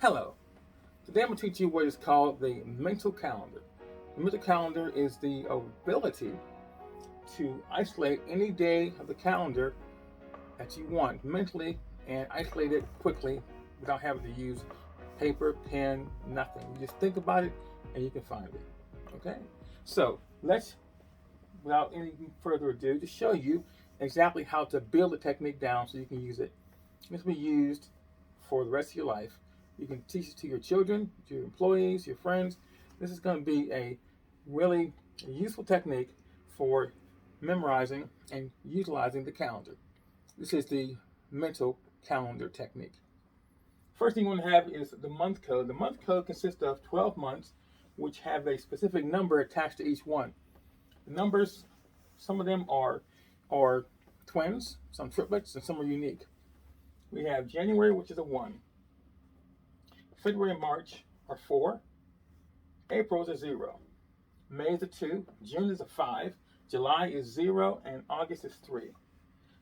Hello. Today I'm going to teach you what is called the mental calendar. The mental calendar is the ability to isolate any day of the calendar that you want mentally and isolate it quickly without having to use paper, pen, nothing. You just think about it and you can find it. Okay? So let's, without any further ado, just show you exactly how to build the technique down so you can use it. This will be used for the rest of your life. You can teach it to your children, to your employees, your friends. This is going to be a really useful technique for memorizing and utilizing the calendar. This is the mental calendar technique. First thing you want to have is the month code. The month code consists of 12 months, which have a specific number attached to each one. The numbers, some of them are twins, some triplets, and some are unique. We have January, which is a 1. February and March are 4. April is a 0. May is a 2. June is a 5. July is 0. And August is 3.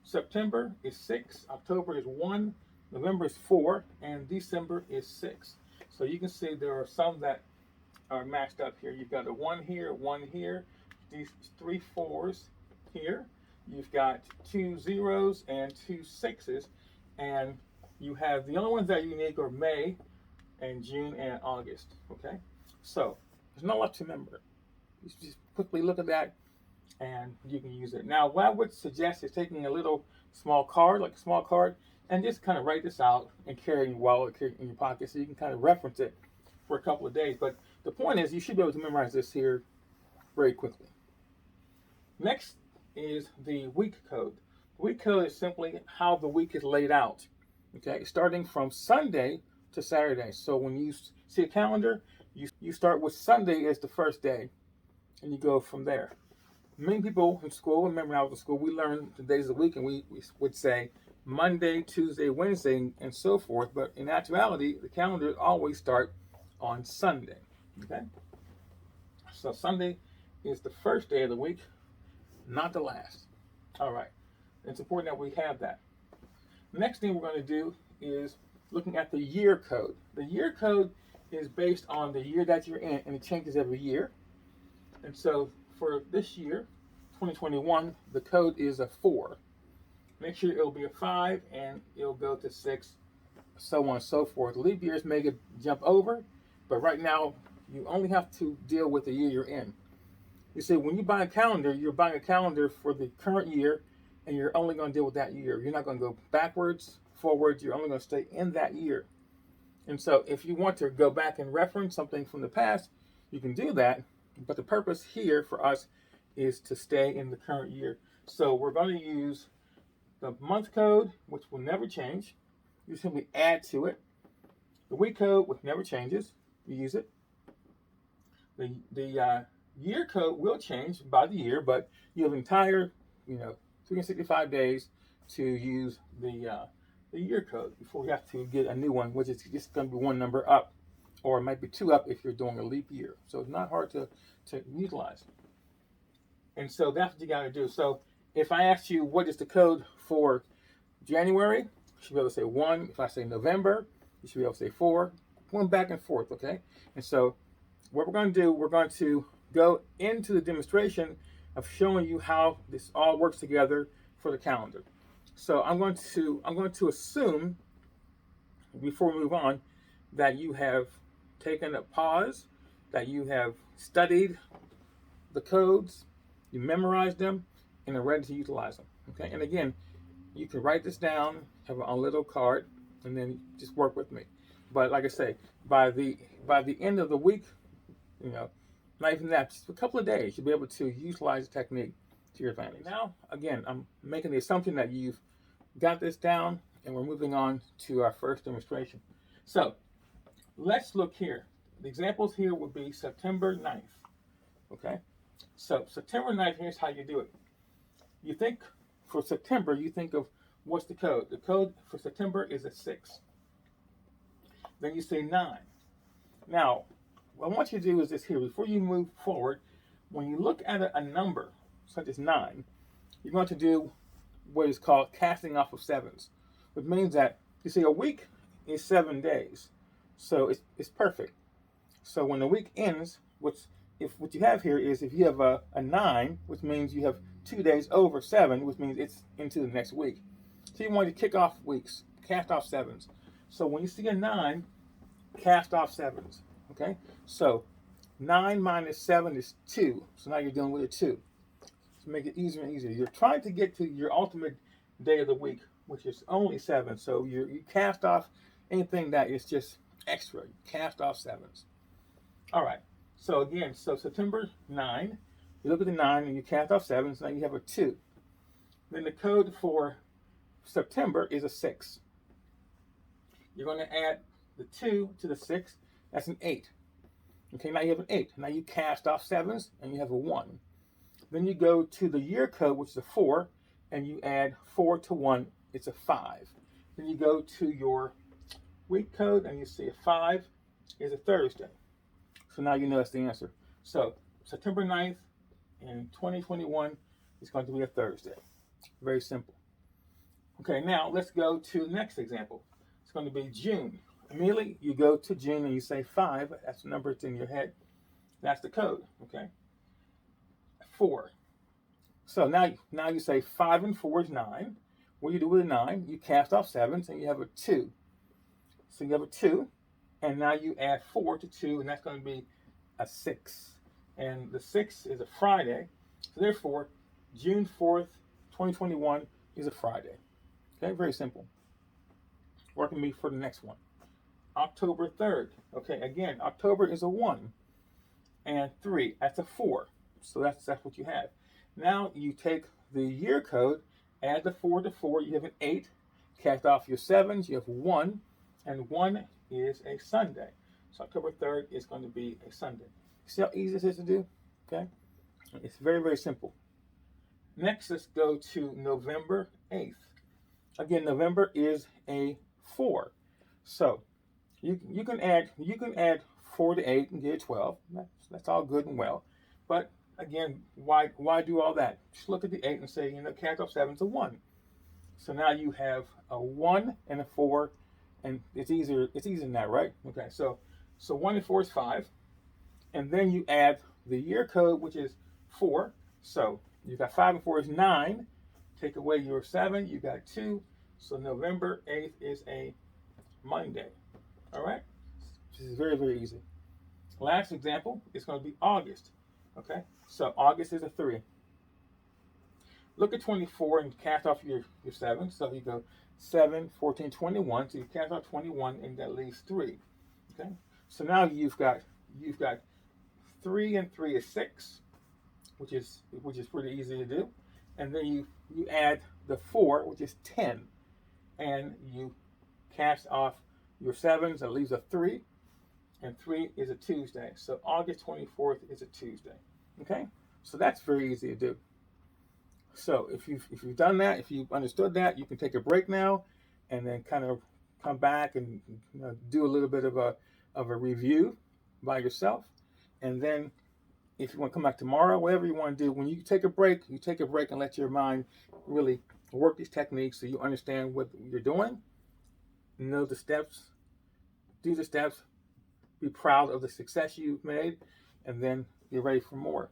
September is 6. October is 1. November is 4. And December is 6. So you can see there are some that are matched up here. You've got a 1 here, 1 here. These 3 4s here. You've got 2 zeros and 2 6s. And you have the only ones that are unique are May and June and August. Okay, so there's not a lot to remember. You just quickly look at that and you can use it. Now, what I would suggest is taking a little small card, like a small card, and just kind of write this out and carry it in your wallet, carry it in your pocket, so you can kind of reference it for a couple of days. But the point is, you should be able to memorize this here very quickly. Next is the week code. The week code is simply how the week is laid out. Okay, starting from Sunday to Saturday. So when you see a calendar, you start with Sunday as the first day, and you go from there. Many people in school, remember when I was in school, we learned the days of the week, and we would say Monday, Tuesday, Wednesday, and so forth. But in actuality, the calendars always start on Sunday. Okay? So Sunday is the first day of the week, not the last. All right. It's important that we have that. The next thing we're going to do is looking at the year code. The year code is based on the year that you're in, and it changes every year. And so for this year, 2021, the code is a 4. Next year it'll be a 5, and it'll go to 6, so on and so forth. Leap years may get jump over, but right now you only have to deal with the year you're in. You see, when you buy a calendar, you're buying a calendar for the current year, and you're only going to deal with that year. You're not going to go backwards, forwards. You're only going to stay in that year. And so if you want to go back and reference something from the past, you can do that. But the purpose here for us is to stay in the current year. So we're going to use the month code, which will never change. You simply add to it. The week code, which never changes, you use it. The year code will change by the year, but you have entire, 365 days to use the year code before you have to get a new one, which is just going to be one number up, or it might be 2 up if you're doing a leap year. So it's not hard to utilize. And so that's what you got to do. So if I ask you what is the code for January, you should be able to say 1. If I say November, you should be able to say 4. Going back and forth, okay? And so what we're going to do, we're going to go into the demonstration of showing you how this all works together for the calendar. So I'm going to assume, before we move on, that you have taken a pause, that you have studied the codes, you memorized them, and are ready to utilize them. Okay, and again, you can write this down, have a little card, and then just work with me. But like I say, by the end of the week, not even that, just a couple of days, you'll be able to utilize the technique to your advantage. Now, again, I'm making the assumption that you've got this down, and we're moving on to our first demonstration. So let's look here. The examples here would be September 9th. Okay, so September 9th, here's how you do it. You think for September, you think of what's the code. The code for September is a 6. Then you say 9. Now, what I want you to do is this here. Before you move forward, when you look at a number such as 9, you're going to do what is called casting off of sevens, which means that you see a week is 7 days. So it's perfect. So when the week ends, what you have here is if you have a 9, which means you have 2 days over 7, which means it's into the next week. So you want to kick off weeks, cast off 7s. So when you see a 9, cast off 7s. Okay? So 9 minus 7 is 2. So now you're dealing with a 2. To make it easier and easier. You're trying to get to your ultimate day of the week, which is only 7. So you cast off anything that is just extra. You cast off 7s. All right. So again, so September 9, you look at the 9 and you cast off 7, so now you have a 2. Then the code for September is a 6. You're going to add the 2 to the 6. That's an 8. Okay, now you have an 8. Now you cast off 7s and you have a 1. Then you go to the year code, which is a 4, and you add 4 to 1. It's a 5. Then you go to your week code and you see a 5 is a Thursday. So now you know that's the answer. So September 9th in 2021 is going to be a Thursday. Very simple. Okay, now let's go to the next example. It's going to be June. Immediately you go to June and you say 5. That's the number that's in your head. That's the code. Okay. 4. So now you say 5 and 4 is 9. What do you do with a 9? You cast off 7s and you have a 2. So you have a 2. And now you add 4 to 2, and that's going to be a 6. And the 6 is a Friday. So therefore, June 4th, 2021 is a Friday. Okay, very simple. Working me for the next one. October 3rd. Okay, again, October is a 1. And 3, that's a 4. So that's what you have. Now you take the year code, add the 4 to 4, you have an 8. Cast off your 7s, you have 1. And 1 is a Sunday. So October 3rd is going to be a Sunday. See how easy this is to do? Okay? It's very, very simple. Next, let's go to November 8th. Again, November is a 4. So you can add 4 to 8 and get 12. That's all good and well. But again, why do all that? Just look at the 8 and say, cast off 7 to 1. So now you have a 1 and a 4. And it's easier than that, right? Okay, so 1 and 4 is 5. And then you add the year code, which is 4. So you got 5 and 4 is 9. Take away your 7, you got 2. So November 8th is a Monday. All right? This is very, very easy. Last example is going to be August. Okay? So August is a 3. Look at 24 and cast off your 7. So you go 7, 14, 21. So you cast off 21 and that leaves 3. Okay? So now you've got 3 and 3 is 6, which is pretty easy to do. And then you add the 4, which is 10. And you cast off your 7s, that leaves a 3. And 3 is a Tuesday. So August 24th is a Tuesday. Okay? So that's very easy to do. So if you've done that, if you've understood that, you can take a break now, and then kind of come back and do a little bit of a review by yourself, and then if you want to come back tomorrow, whatever you want to do, when you take a break and let your mind really work these techniques so you understand what you're doing, know the steps, do the steps, be proud of the success you've made, and then get ready for more.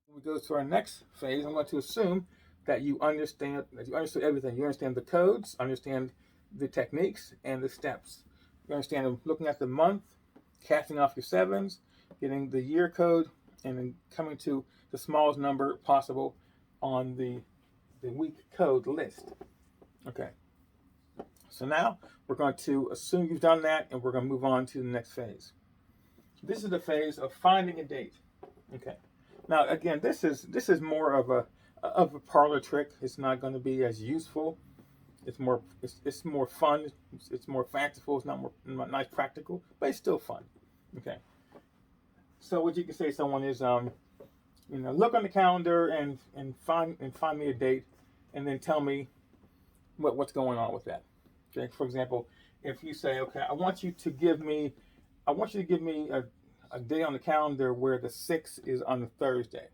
When we go to our next phase, I'm going to assume that you understood everything. You understand the codes, understand the techniques, and the steps. You understand looking at the month, casting off your 7s, getting the year code, and then coming to the smallest number possible on the week code list. Okay. So now we're going to assume you've done that, and we're going to move on to the next phase. This is the phase of finding a date. Okay. Now again, this is more of a parlor trick. It's not going to be as useful. It's more fun. It's more fanciful. It's not nice practical, but it's still fun. Okay. So what you can say to someone is, look on the calendar and find me a date, and then tell me what's going on with that. Okay. For example, if you say, okay, I want you to give me a day on the calendar where the 6th is on a Thursday.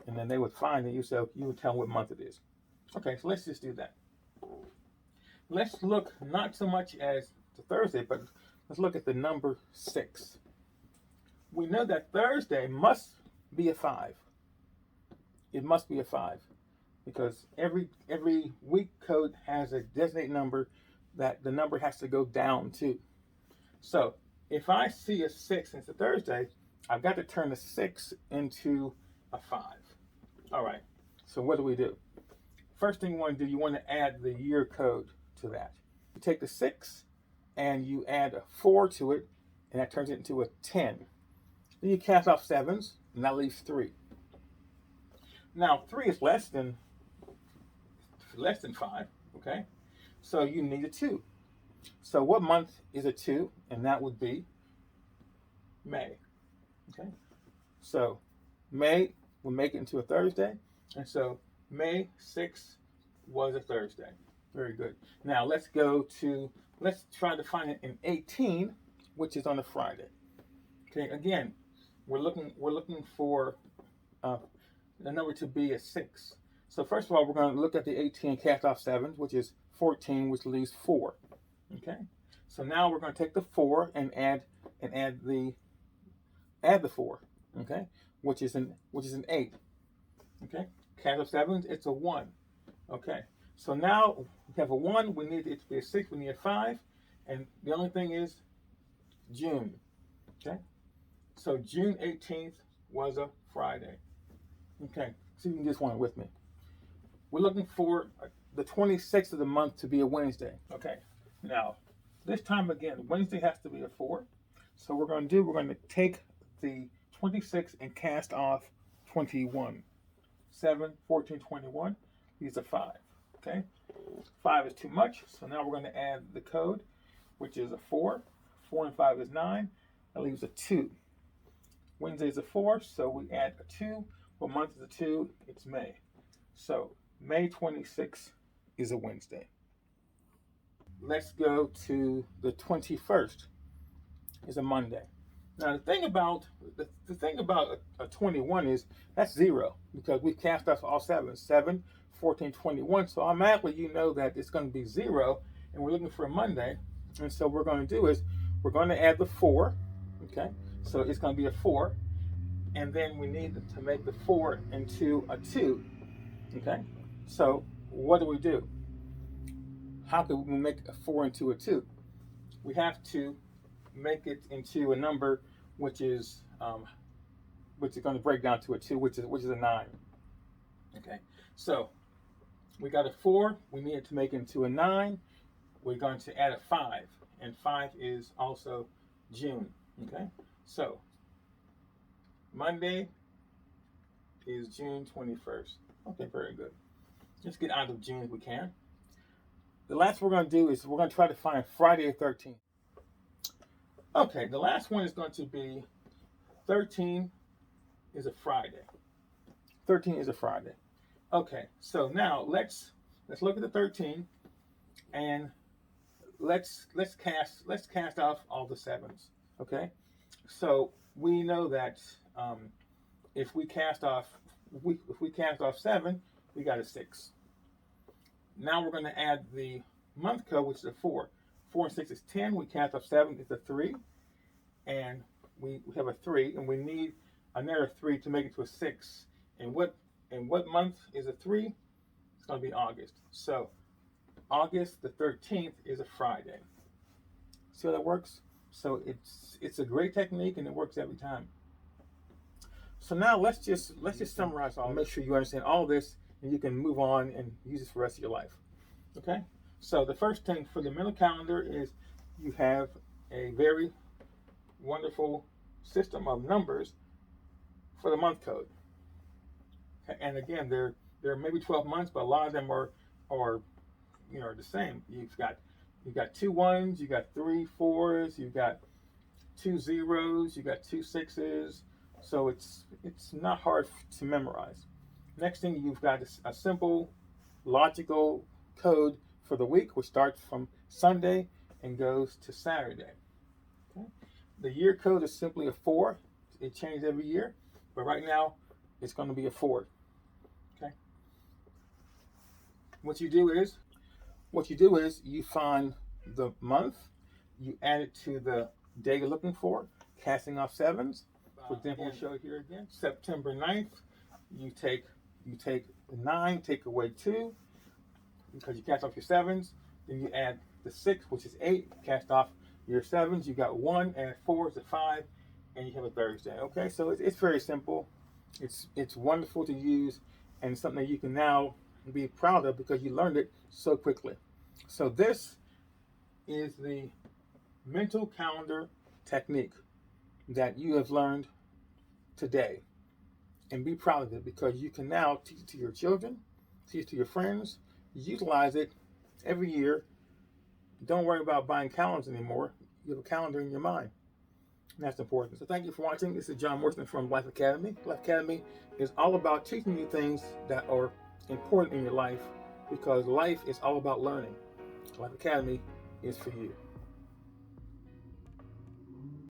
And then they would find it. You would tell them what month it is. Okay, so let's just do that. Let's look not so much as the Thursday, but let's look at the number 6. We know that Thursday must be a 5. It must be a 5 because every week code has a designated number that the number has to go down to. So if I see a 6 and it's a Thursday, I've got to turn the 6 into a 5. All right, so what do? First thing you want to do, you want to add the year code to that. You take the 6 and you add a 4 to it, and that turns it into a 10. Then you cast off 7s, and that leaves 3. Now 3 is less than 5, okay? So you need a 2. So what month is a 2? And that would be May, okay? So May will make it into a Thursday, and so May 6th was a Thursday. Very good. Now let's try to find it in 18, which is on a Friday. Okay, again, we're looking for the number to be a 6. So first of all, we're going to look at the 18, cast off 7, which is 14, which leaves 4. Okay, so now we're going to take the 4 and add the 4. Okay, which is an 8. Okay, cast off 7, it's a 1. Okay, so now we have a 1. We need it to be a 6. We need a 5, and the only thing is June. Okay, so June 18th was a Friday. Okay, so you can just one with me. We're looking for the 26th of the month to be a Wednesday. Okay, now this time again, Wednesday has to be a 4. So we're going to take the 26 and cast off 21. 7, 14, 21. These are 5. Okay, 5 is too much, so now we're going to add the code, which is a 4. 4 and 5 is 9. That leaves a 2. Wednesday is a 4, so we add a 2. What month is a 2? It's May. So May 26th is a Wednesday. Let's go to the 21st. Is a Monday. Now the thing about a 21 is that's 0 because we cast off all 7. 7, 14, 21. So automatically you know that it's going to be 0, and we're looking for a Monday. And so what we're going to do is we're going to add the 4. Okay, so it's going to be a 4, and then we need to make the 4 into a 2. Okay, so what do? How can we make a 4 into a 2? We have to make it into a number which is going to break down to a 2, which is a 9. Okay, so we got a 4. We need it to make it into a 9. We're going to add a 5, and 5 is also June. Okay, so Monday is June 21st. Okay, very good. Let's get out of June if we can. The last we're going to do is we're going to try to find Friday the 13th. Okay, the last one is going to be 13 is a Friday. 13 is a Friday. Okay, so now let's look at the 13 and let's cast off all the 7s. Okay, so we know that if we cast off 7, we got a 6. Now we're going to add the month code, which is a 4. 4 and 6 is 10. We cast off 7, it's a 3, and we have a 3, and we need another 3 to make it to a 6. And what month is a 3? It's going to be August. So August the 13th is a Friday. See how that works? So it's a great technique, and it works every time. So now let's just summarize all. Make sure you understand all this, and you can move on and use this for the rest of your life. Okay? So the first thing for the mental calendar is you have a very wonderful system of numbers for the month code. And again, there are maybe 12 months, but a lot of them are the same. You've got 2 1s, you got 3 4s, you've got 2 0s, you got 2 6s. So it's not hard to memorize. Next thing, you've got a simple logical code for the week, which starts from Sunday and goes to Saturday. Okay? The year code is simply a 4. It changes every year, but right now it's going to be a 4. Okay. What you do is you find the month, you add it to the day you're looking for, casting off sevens. For example, we show here again, September 9th, you take the 9, take away 2, because you cast off your sevens. Then you add the 6, which is 8, cast off your sevens. You got 1, add 4 is a 5, and you have a Thursday. Okay, so it's very simple. It's wonderful to use, and something that you can now be proud of because you learned it so quickly. So this is the mental calendar technique that you have learned today, and be proud of it because you can now teach it to your children, teach it to your friends, utilize it every year. Don't worry about buying calendars anymore. You have a calendar in your mind. And that's important. So thank you for watching. This is John Morrison from Life Academy. Life Academy is all about teaching you things that are important in your life because life is all about learning. Life Academy is for you.